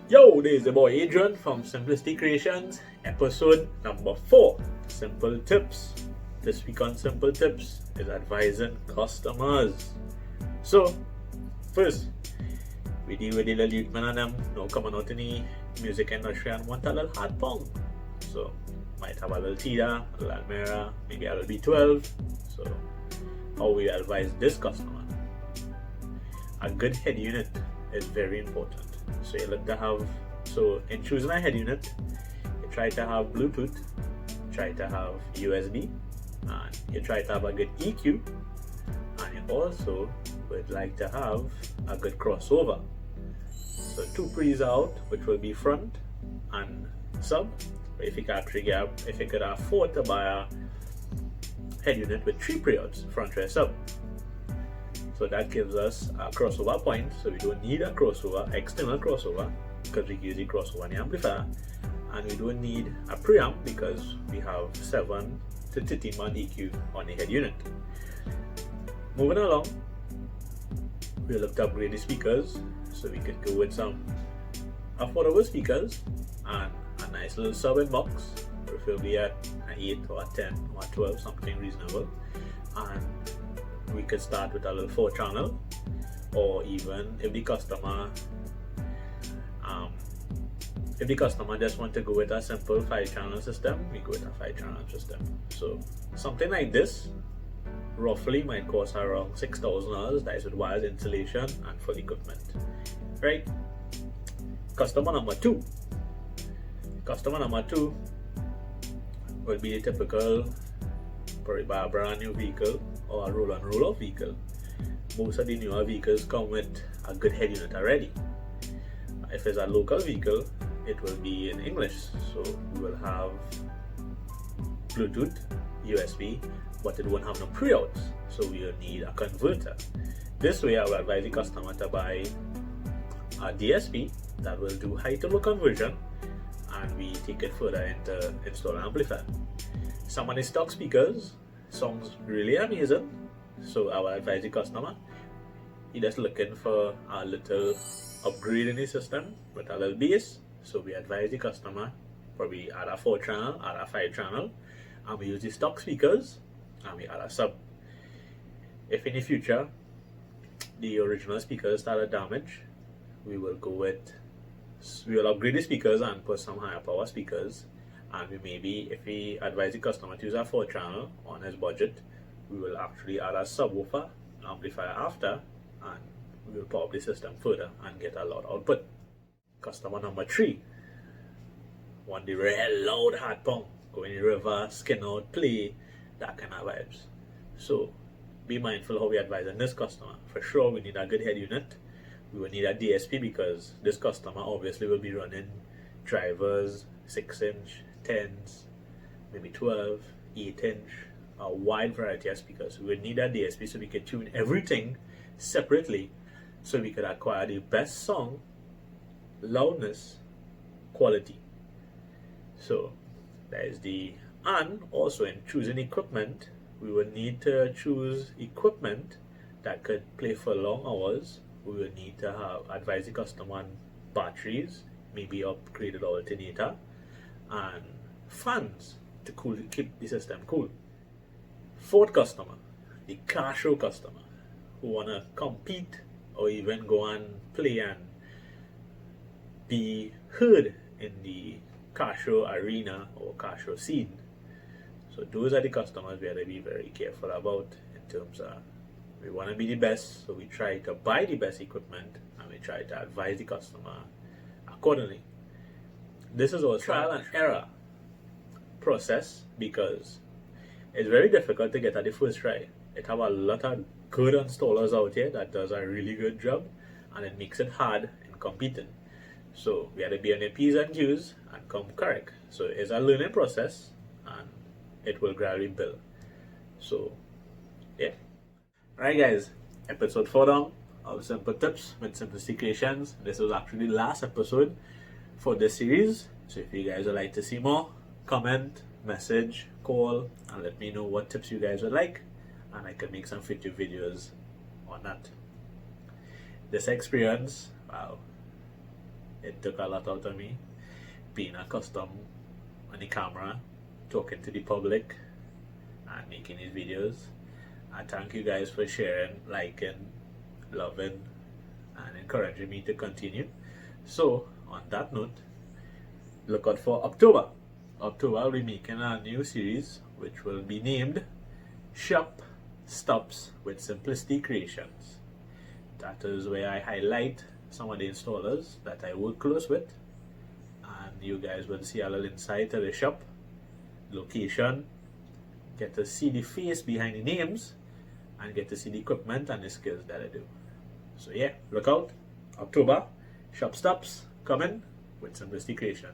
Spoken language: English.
Yo, this is the boy Adrian from Simplicity Creations, episode number 4, Simple Tips. This week on Simple Tips is advising customers. So, first, we deal with the little youth men and them now coming out in the music industry and want a little hard pong. So, might have a little Tida, a little Almera, maybe a little B12. So, how we advise this customer? A good head unit is very important. So you look to have, in choosing a head unit, you try to have Bluetooth, try to have USB, and you try to have a good EQ, and you also would like to have a good crossover. So 2 pre's out, which will be front and sub. If you could afford to buy a head unit with 3 pre-outs, front, rear, sub. So that gives us a crossover point, so we don't need a crossover, external crossover, because we use the crossover in the amplifier, and we don't need a preamp because we have 7 to 13 band EQ on the head unit. Moving along, we looked to upgrade the speakers, so we could go with some affordable speakers and a nice little sub in box, preferably at an 8 or a 10 or a 12, something reasonable, and we could start with a little 4-channel, or even if the customer just want to go with a simple 5-channel system, we go with a 5-channel system. So something like this roughly might cost around $6,000. That is with wires, installation, and full equipment. Right? Customer number two will be the typical, probably buy a brand new vehicle or a roll on roll off vehicle. Most of the newer vehicles come with a good head unit already. If it's a local vehicle, it will be in English, so we will have Bluetooth, USB, but it won't have no pre-outs, so we will need a converter. This way I will advise the customer to buy a DSP that will do high to low conversion, and we take it further into install an amplifier. Some of the stock speakers sounds really amazing, so I will advise the customer, he just looking for a little upgrade in the system with a little bass, so we advise the customer probably add a 4-channel, add a 5-channel, and we use the stock speakers and we add a sub. If in the future the original speakers started damaged, we will upgrade the speakers and put some higher power speakers. And if we advise the customer to use a 4-channel on his budget, we will actually add a subwoofer amplifier after, and we will pop the system further and get a lot of output. Customer number 3 want the real loud hard pong, go in the river, skin out, play, that kind of vibes. So be mindful how we advise on this customer. For sure, we need a good head unit. We will need a DSP because this customer obviously will be running drivers, 6-inch, 10s, maybe 12, 8-inch, a wide variety of speakers. We would need a DSP so we can tune everything separately, so we could acquire the best sound, loudness, quality. So that is and also in choosing equipment, we would need to choose equipment that could play for long hours. We will need to advise the customer on batteries, maybe upgraded alternator, and fans to keep the system cool. Fourth customer, the car show customer, who want to compete or even go and play and be heard in the car show arena or car show scene. So those are the customers we have to be very careful about in terms of we want to be the best, so we try to buy the best equipment and we try to advise the customer accordingly. This is also trial and error process because it's very difficult to get at the first try. It have a lot of good installers out here that does a really good job, and it makes it hard in competing. So we have to be on your P's and Q's and come correct. So it's a learning process and it will gradually build. So yeah. Alright guys, episode 4 down of Simple Tips with Simplicity Creations. This was actually the last episode for this series. So if you guys would like to see more, comment, message, call, and let me know what tips you guys would like, and I can make some future videos on that. This experience, wow, It took a lot out of me being accustomed on the camera, talking to the public, and making these videos. And thank you guys for sharing, liking, loving, and encouraging me to continue. So, on that note, look out for October. October, I'll be making a new series which will be named Shop Stops with Simplicity Creations. That is where I highlight some of the installers that I work close with, and you guys will see a little insight of the shop, location, get to see the face behind the names, and get to see the equipment and the skills that I do. So yeah, look out, October, Shop Stops coming with Simplicity Creation.